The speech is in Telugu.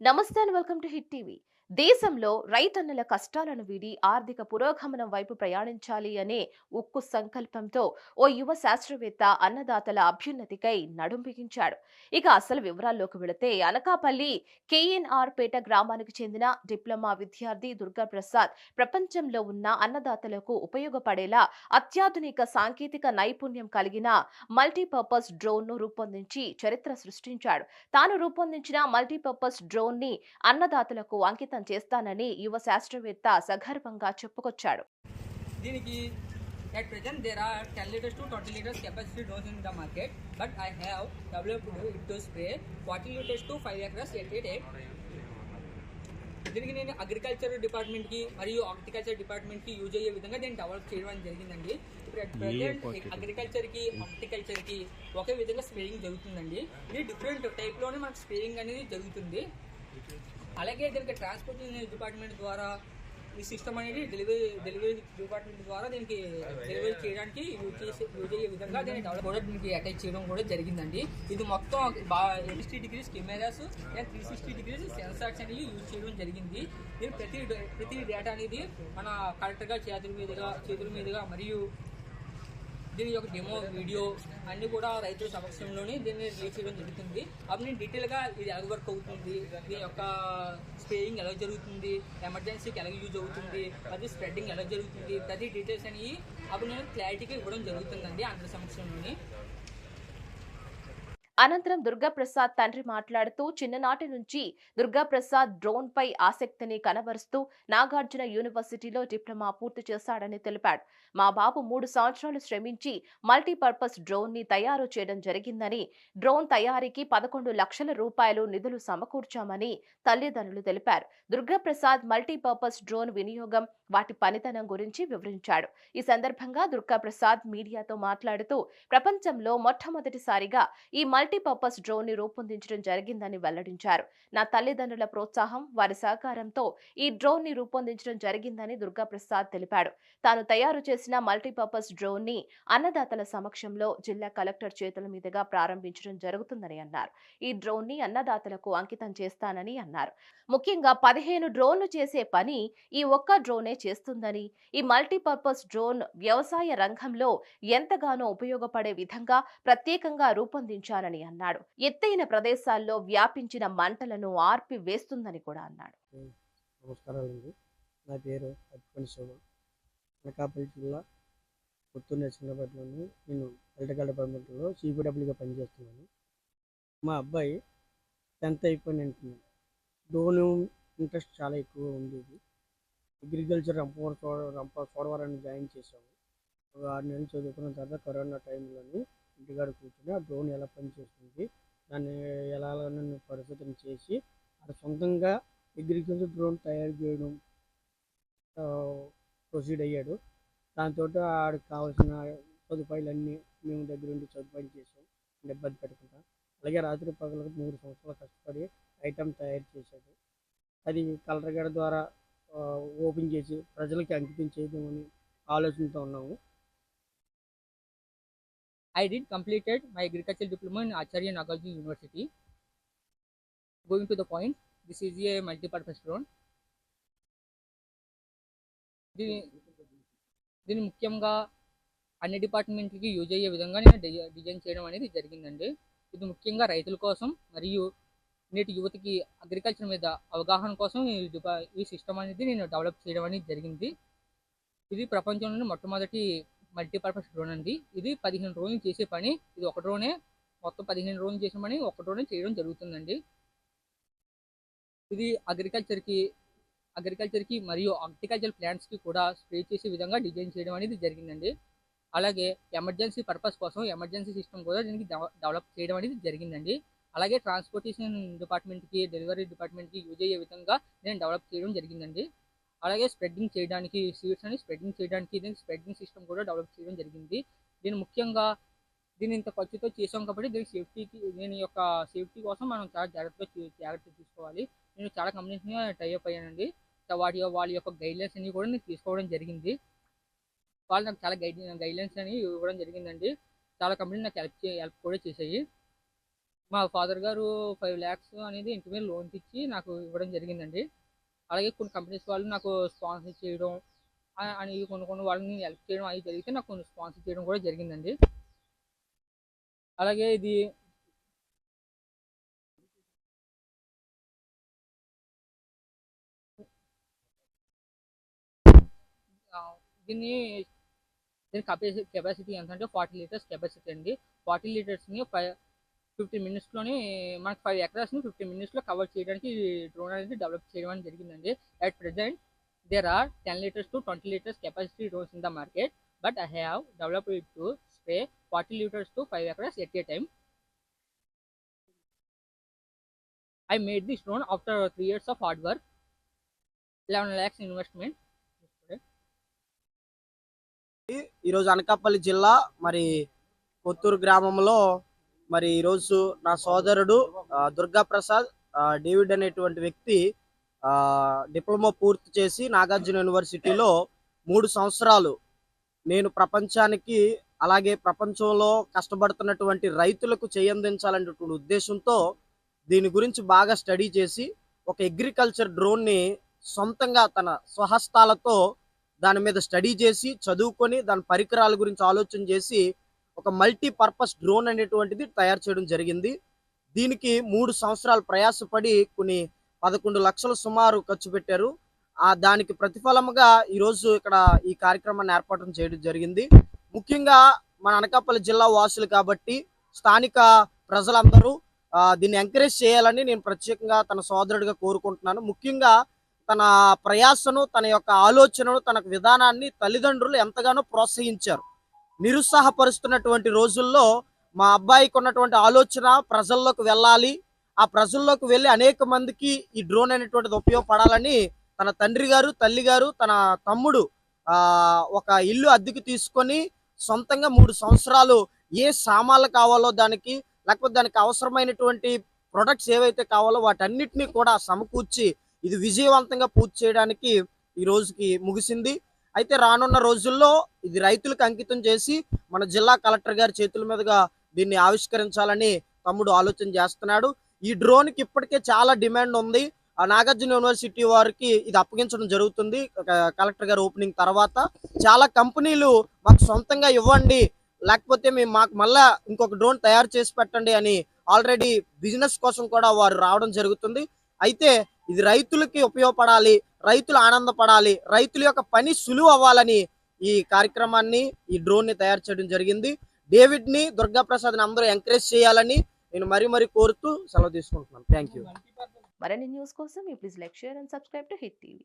నమస్తే and welcome to hit TV. దేశంలో రైతన్నల కష్టాలను వీడి ఆర్థిక పురోగమనం వైపు ప్రయాణించాలి అనే ఉక్కు సంకల్పంతో ఓ యువ శాస్త్రవేత్త అన్నదాతల అభ్యున్నతికై నడుం బిగించాడు. ఇక అసలు వివరాల్లోకి వెళితే అనకాపల్లి కేఎన్ఆర్ పేట గ్రామానికి చెందిన డిప్లొమా విద్యార్థి దుర్గా ప్రసాద్ ప్రపంచంలో ఉన్న అన్నదాతలకు ఉపయోగపడేలా అత్యాధునిక సాంకేతిక నైపుణ్యం కలిగిన మల్టీపర్పస్ డ్రోన్ ను రూపొందించి చరిత్ర సృష్టించాడు. తాను రూపొందించిన మల్టీపర్పస్ డ్రోన్ ని అన్నదాతలకు అంకితం చేస్తానని యువ శాస్త్రవేత్త సగర్వంగా చెప్పుకొచ్చాడు. దీనికి at present there are 10 liters to 20 liters capacity drones in the market, but I have developed it to spray 40 liters to 5 acres at a time. దీనికి నేను అగ్రికల్చర్ డిపార్ట్మెంట్కి మరియు హార్టికల్చర్ డిపార్ట్మెంట్కి యూజ్ అయ్యే విధంగా దీన్ని డెవలప్ చేయడం జరిగిందండి. ఇప్పుడు అట్ ప్రజెంట్ అగ్రికల్చర్కి హార్టికల్చర్కి ఒకే విధంగా స్ప్రేయింగ్ జరుగుతుందండి. ఇది డిఫరెంట్ టైప్లోనే మనకు స్ప్రేయింగ్ అనేది జరుగుతుంది. అలాగే దీనికి ట్రాన్స్పోర్టేషన్ డిపార్ట్మెంట్ ద్వారా ఈ సిస్టమ్ అనేది డెలివరీ డిపార్ట్మెంట్ ద్వారా దీనికి డెలివరీ చేయడానికి యూజ్ అయ్యే విధంగా దీన్ని డెవలప్ కూడా దీనికి అటాచ్ చేయడం కూడా జరిగిందండి. ఇది మొత్తం 360 degrees cameras and 360 degrees sensors అనేవి యూజ్ చేయడం జరిగింది. దీని ప్రతి డేటా అనేది మన కరెక్ట్గా చేతుల మీదుగా మరియు దీని యొక్క డెమో వీడియో అన్నీ కూడా రైతుల సమక్షంలోనే దీన్ని రిలీజ్ చేయడం జరుగుతుంది. అప్పుడు నేను డీటెయిల్గా ఇది ఎలా వర్క్ అవుతుంది, దీని యొక్క స్ప్రేయింగ్ ఎలా జరుగుతుంది, ఎమర్జెన్సీకి ఎలా యూజ్ అవుతుంది, అది స్ప్రెడ్డింగ్ ఎలా జరుగుతుంది, ప్రతి డీటెయిల్స్ అనేవి అప్పుడు నేను క్లారిటీగా ఇవ్వడం జరుగుతుందండి అందరి సమక్షంలోని. అనంతరం దుర్గాప్రసాద్ తండ్రి మాట్లాడుతూ చిన్ననాటి నుంచి దుర్గాప్రసాద్ డ్రోన్ పై ఆసక్తిని కనబరుస్తూ నాగార్జున యూనివర్సిటీలో డిప్లొమా పూర్తి చేశాడని తెలిపాడు. మా బాబు 3 సంవత్సరాలు శ్రమించి మల్టీపర్పస్ డ్రోన్ ని తయారు చేయడం జరిగిందని, డ్రోన్ తయారీకి 11 లక్షల రూపాయలు నిధులు సమకూర్చామని తల్లిదండ్రులు తెలిపారు. దుర్గాప్రసాద్ మల్టీపర్పస్ డ్రోన్ వినియోగం, వాటి పనితనం గురించి వివరించాడు. ఈ సందర్భంగా దుర్గాప్రసాద్ మీడియాతో మాట్లాడుతూ ప్రపంచంలో మొట్టమొదటిసారిగా ఈ మల్టీపర్పస్ డ్రోన్ ని రూపొందించడం జరిగిందని వెల్లడించారు. నా తల్లిదండ్రుల ప్రోత్సాహం, వారి సహకారంతో ఈ డ్రోన్ ని రూపొందించడం జరిగిందని దుర్గాప్రసాద్ తెలిపాడు. తాను తయారు చేసిన మల్టీపర్పస్ డ్రోన్ ని అన్నదాతల సమక్షంలో జిల్లా కలెక్టర్ చేతుల మీదుగా ప్రారంభించడం జరుగుతుందని అన్నారు. ఈ డ్రోన్ ని అన్నదాతలకు అంకితం చేస్తానని అన్నారు. ముఖ్యంగా 15 డ్రోన్లు చేసే పని ఈ ఒక్క డ్రోనే చేస్తుందని, ఈ మల్టీపర్పస్ డ్రోన్ వ్యవసాయ రంగంలో ఎంతగానో ఉపయోగపడే విధంగా ప్రత్యేకంగా రూపొందించాలని అన్నాడు. ఎత్తైన ప్రదేశాల్లో వ్యాపించిన మంటలను ఆర్పి వేస్తుందని కూడా అన్నాడు. నమస్కారాలండి. నా పేరు అప్పని శోభ. అనకాపల్లి జిల్లా పుత్తూరు నరసింహపట్నంలోని నేను ఎలక్ట్రికల్ డిపార్ట్మెంట్లో సిపిడబ్ల్యూగా పనిచేస్తున్నాను. మా అబ్బాయి 10th అయిపోయిన వెంటనే డ్రోన్ ఇంట్రెస్ట్ చాలా ఎక్కువ ఉండేది. అగ్రికల్చర్ చోడవరాన్ని జాయిన్ చేసాము. ఒక 6 నెలలు చదువుకున్న తర్వాత కరోనా టైంలోని ఇంటికాడ కూర్చొని ఆ డ్రోన్ ఎలా పనిచేస్తుంది, దాన్ని ఎలా పరిస్థితిని చేసి అది సొంతంగా అగ్రికల్చర్ డ్రోన్ తయారు చేయడం ప్రొసీడ్ అయ్యాడు. దాంతో ఆడికి కావాల్సిన సదుపాయాలన్నీ మేము దగ్గర ఉండి సదుపాయాలు చేసాం, ఇబ్బంది పెట్టకుండా. అలాగే రాత్రి పగలకు 3 సంవత్సరాలు కష్టపడి ఐటమ్ తయారు చేశాడు. అది కలెక్టర్ గారి ద్వారా ఓపెన్ చేసి ప్రజలకి అంకితం చేయదామని ఆలోచనతో ఉన్నాము. I did completed my agricultural diploma in Acharya Nagarjuna University. Going to the point, this is a multi-purpose drone. దీన్ని ముఖ్యంగా అన్ని డిపార్ట్మెంట్లకి యూజ్ అయ్యే విధంగా నేను డిజైన్ చేయడం అనేది జరిగిందండి. ఇది ముఖ్యంగా రైతుల కోసం మరియు నేటి యువతకి అగ్రికల్చర్ మీద అవగాహన కోసం ఈ సిస్టమ్ అనేది నేను డెవలప్ చేయడం అనేది జరిగింది. ఇది ప్రపంచంలోనే మొట్టమొదటి మల్టీపర్పస్ డ్రోన్ అండి. ఇది 15 డ్రోన్లు చేసే పని, ఇది ఒక డ్రోనే మొత్తం 15 డ్రోన్లు చేసే పని ఒక డ్రోనే చేయడం జరుగుతుందండి. ఇది అగ్రికల్చర్కి మరియు హార్టికల్చర్ ప్లాంట్స్కి కూడా స్ప్రే చేసే విధంగా డిజైన్ చేయడం అనేది జరిగిందండి. అలాగే ఎమర్జెన్సీ పర్పస్ కోసం ఎమర్జెన్సీ సిస్టమ్ కూడా దీనికి డెవలప్ చేయడం అనేది జరిగిందండి. అలాగే ట్రాన్స్పోర్టేషన్ డిపార్ట్మెంట్కి, డెలివరీ డిపార్ట్మెంట్కి యూజ్ అయ్యే విధంగా నేను డెవలప్ చేయడం జరిగిందండి. అలాగే స్ప్రెడ్డింగ్ చేయడానికి సీడ్స్ అని స్ప్రెడ్డింగ్ చేయడానికి దీనికి స్ప్రెడ్డింగ్ సిస్టమ్ కూడా డెవలప్ చేయడం జరిగింది. దీన్ని ఇంత ఖర్చుతో చేసాం కాబట్టి దీని యొక్క సేఫ్టీ కోసం మనం చాలా జాగ్రత్త తీసుకోవాలి. నేను చాలా కంపెనీస్ని టైఅప్ అయ్యానండి. వాళ్ళ యొక్క గైడ్లైన్స్ అన్ని కూడా నేను తీసుకోవడం జరిగింది. వాళ్ళు నాకు చాలా గైడ్లైన్స్ అని ఇవ్వడం జరిగిందండి. చాలా కంపెనీలు నాకు హెల్ప్ కూడా చేశాయి. మా ఫాదర్ గారు 5 lakhs అనేది ఇంటి మీద లోన్ ఇచ్చి నాకు ఇవ్వడం జరిగిందండి. అలాగే కొన్ని కంపెనీస్ వాళ్ళు నాకు స్పాన్సర్ చేయడం అని కొన్ని వాళ్ళని హెల్ప్ చేయడం అవి జరిగితే నాకు కొన్ని స్పాన్సర్ చేయడం కూడా జరిగిందండి. అలాగే ఇది దీన్ని దీని కెపాసిటీ ఎంత అంటే 40 లీటర్స్ కెపాసిటీ అండి. 40 లీటర్స్ని 15 మినిట్స్లోని మనకి 5 acresని 15 మినిట్స్లో కవర్ చేయడానికి డ్రోన్ అనేది డెవలప్ చేయడం అనేది జరిగిందండి. At present there are 10 litres to 20 litres capacity drones in the market, but I have developed it to spray 40 litres to 5 acres at a time. I made this drone after 3 years of hard work, 11 lakhs investment. ఈరోజు అనకాపల్లి జిల్లా మరి కొత్తూరు గ్రామంలో మరి ఈరోజు నా సోదరుడు దుర్గా ప్రసాద్ డేవిడ్ అనేటువంటి వ్యక్తి డిప్లొమా పూర్తి చేసి నాగార్జున యూనివర్సిటీలో 3 సంవత్సరాలు నేను ప్రపంచానికి అలాగే ప్రపంచంలో కష్టపడుతున్నటువంటి రైతులకు చేయందించాలనేటువంటి ఉద్దేశంతో దీని గురించి బాగా స్టడీ చేసి ఒక అగ్రికల్చర్ డ్రోన్ని సొంతంగా తన స్వహస్తాలతో దాని మీద స్టడీ చేసి చదువుకొని దాని పరికరాల గురించి ఆలోచన చేసి ఒక మల్టీపర్పస్ డ్రోన్ అనేటువంటిది తయారు చేయడం జరిగింది. దీనికి 3 సంవత్సరాలు ప్రయాసపడి కొన్ని 11 లక్షలు సుమారు ఖర్చు పెట్టారు. దానికి ప్రతిఫలముగా ఈరోజు ఇక్కడ ఈ కార్యక్రమాన్ని ఏర్పాటు చేయడం జరిగింది. ముఖ్యంగా మన అనకాపల్లి జిల్లా వాసులు కాబట్టి స్థానిక ప్రజలందరూ దీన్ని ఎంకరేజ్ చేయాలని నేను ప్రత్యేకంగా తన సోదరుడిగా కోరుకుంటున్నాను. ముఖ్యంగా తన ప్రయాసను, తన యొక్క ఆలోచనను, తన విధానాన్ని తల్లిదండ్రులు ఎంతగానో ప్రోత్సహించారు. నిరుత్సాహపరుస్తున్నటువంటి రోజుల్లో మా అబ్బాయికి ఉన్నటువంటి ఆలోచన ప్రజల్లోకి వెళ్ళాలి, ఆ ప్రజల్లోకి వెళ్ళి అనేక మందికి ఈ డ్రోన్ అనేటువంటిది ఉపయోగపడాలని తన తండ్రి గారు, తల్లి గారు, తన తమ్ముడు ఒక ఇల్లు అద్దెకు తీసుకొని సొంతంగా 3 సంవత్సరాలు ఏ సామాన్లు కావాలో దానికి, లేకపోతే దానికి అవసరమైనటువంటి ప్రొడక్ట్స్ ఏవైతే కావాలో వాటన్నిటినీ కూడా సమకూర్చి ఇది విజయవంతంగా పూర్తి చేయడానికి ఈ రోజుకి ముగిసింది. అయితే రానున్న రోజుల్లో ఇది రైతులకు అంకితం చేసి మన జిల్లా కలెక్టర్ గారి చేతుల మీదుగా దీన్ని ఆవిష్కరించాలని తమ్ముడు ఆలోచన చేస్తున్నాడు. ఈ డ్రోన్కి ఇప్పటికే చాలా డిమాండ్ ఉంది. నాగార్జున యూనివర్సిటీ వారికి ఇది అప్పగించడం జరుగుతుంది. కలెక్టర్ గారు ఓపెనింగ్ తర్వాత చాలా కంపెనీలు మాకు సొంతంగా ఇవ్వండి, లేకపోతే మేము మాకు మళ్ళా ఇంకొక డ్రోన్ తయారు చేసి పెట్టండి అని ఆల్రెడీ బిజినెస్ కోసం కూడా వారు రావడం జరుగుతుంది. అయితే ఇది రైతులకి ఉపయోగపడాలి, రైతులు ఆనందపడాలి, రైతుల యొక్క పని సులువు అవ్వాలని ఈ కార్యక్రమాన్ని, ఈ డ్రోన్ ని తయారు చేయడం జరిగింది. డేవిడ్ ని, దుర్గా ప్రసాద్ ని అందరూ ఎంకరేజ్ చేయాలని నేను మరీ కోరుతూ సెలవు తీసుకుంటున్నాను. Thank you. మరిన్ని న్యూస్ కోసం please like, share and subscribe to hit TV.